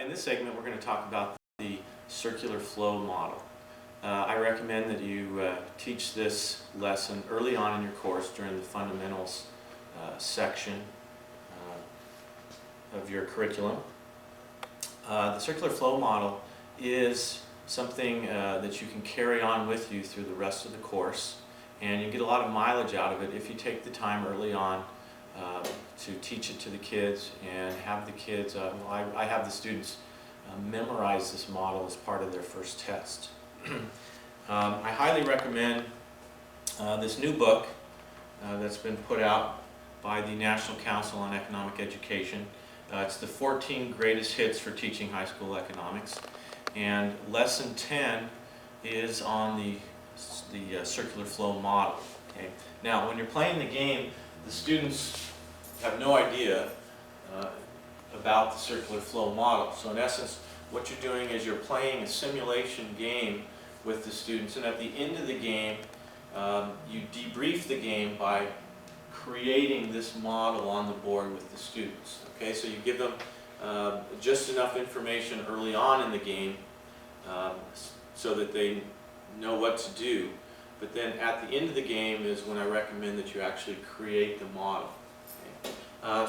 In this segment, we're going to talk about the circular flow model. I recommend that you teach this lesson early on in your course during the fundamentals section of your curriculum. The circular flow model is something that you can carry on with you through the rest of the course, and you get a lot of mileage out of it if you take the time early on to teach it to the kids and have the kids, I have the students memorize this model as part of their first test. I highly recommend this new book that's been put out by the National Council on Economic Education. It's the 14 greatest hits for teaching high school economics, and lesson 10 is on the circular flow model. Okay? Now, when you're playing the game, the students have no idea about the circular flow model. So in essence, what you're doing is you're playing a simulation game with the students, and at the end of the game, you debrief the game by creating this model on the board with the students. Okay, so you give them just enough information early on in the game so that they know what to do. But then at the end of the game is when I recommend that you actually create the model. Okay?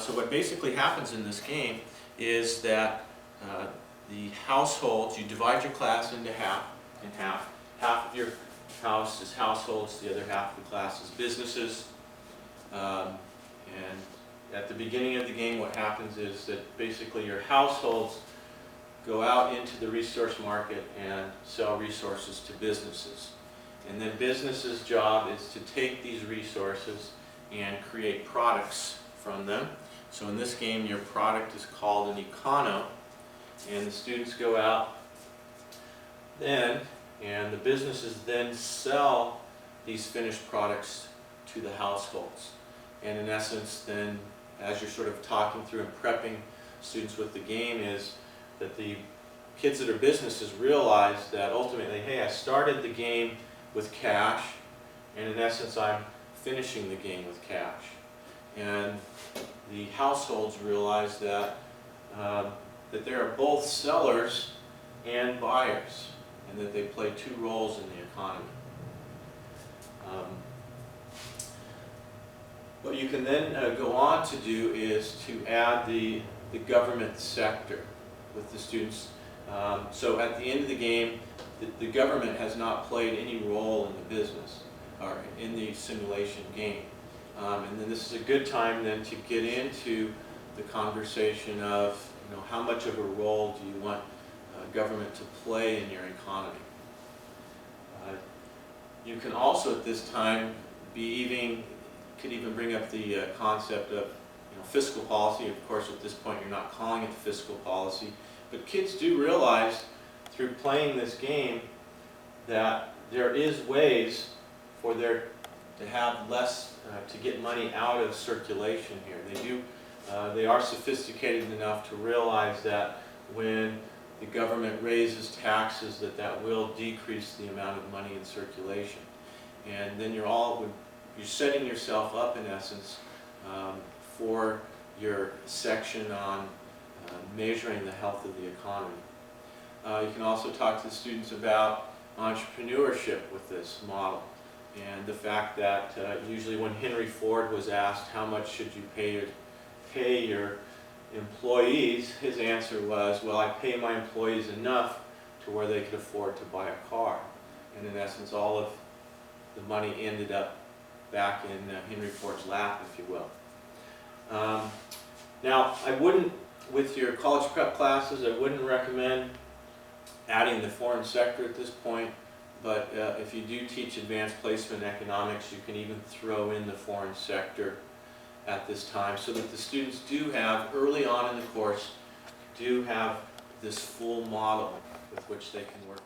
So what basically happens in this game is that the households, you divide your class into half. Half of your house is households, the other half of the class is businesses. And at the beginning of the game, what happens is that basically your households go out into the resource market and sell resources to businesses. And then businesses' job is to take these resources and create products from them. So in this game, your product is called an econo, and the students go out then, and the businesses then sell these finished products to the households. And in essence, then, as you're sort of talking through and prepping students with the game, is that the kids that are businesses realize that ultimately, hey, I started the game with cash, and in essence, I'm finishing the game with cash. And the households realize that that there are both sellers and buyers, and that they play two roles in the economy. What you can then go on to do is to add the government sector with the students. So at the end of the game, the government has not played any role in the business or in the simulation game. And then this is a good time then to get into the conversation of, you know, how much of a role do you want government to play in your economy. You can also at this time could even bring up the concept of, you know, fiscal policy. Of course, at this point, you're not calling it fiscal policy, but kids do realize through playing this game that there is ways for there to have less, to get money out of circulation here. They are sophisticated enough to realize that when the government raises taxes, that will decrease the amount of money in circulation. And then you're setting yourself up, in essence, for your section on measuring the health of the economy. You can also talk to the students about entrepreneurship with this model, and the fact that usually when Henry Ford was asked how much should you pay your employees, his answer was, well, I pay my employees enough to where they could afford to buy a car. And in essence, all of the money ended up back in Henry Ford's lap, if you will. Now, I wouldn't, with your college prep classes, I wouldn't recommend adding the foreign sector at this point, but if you do teach advanced placement economics, you can even throw in the foreign sector at this time, so that the students do have, early on in the course, do have this full model with which they can work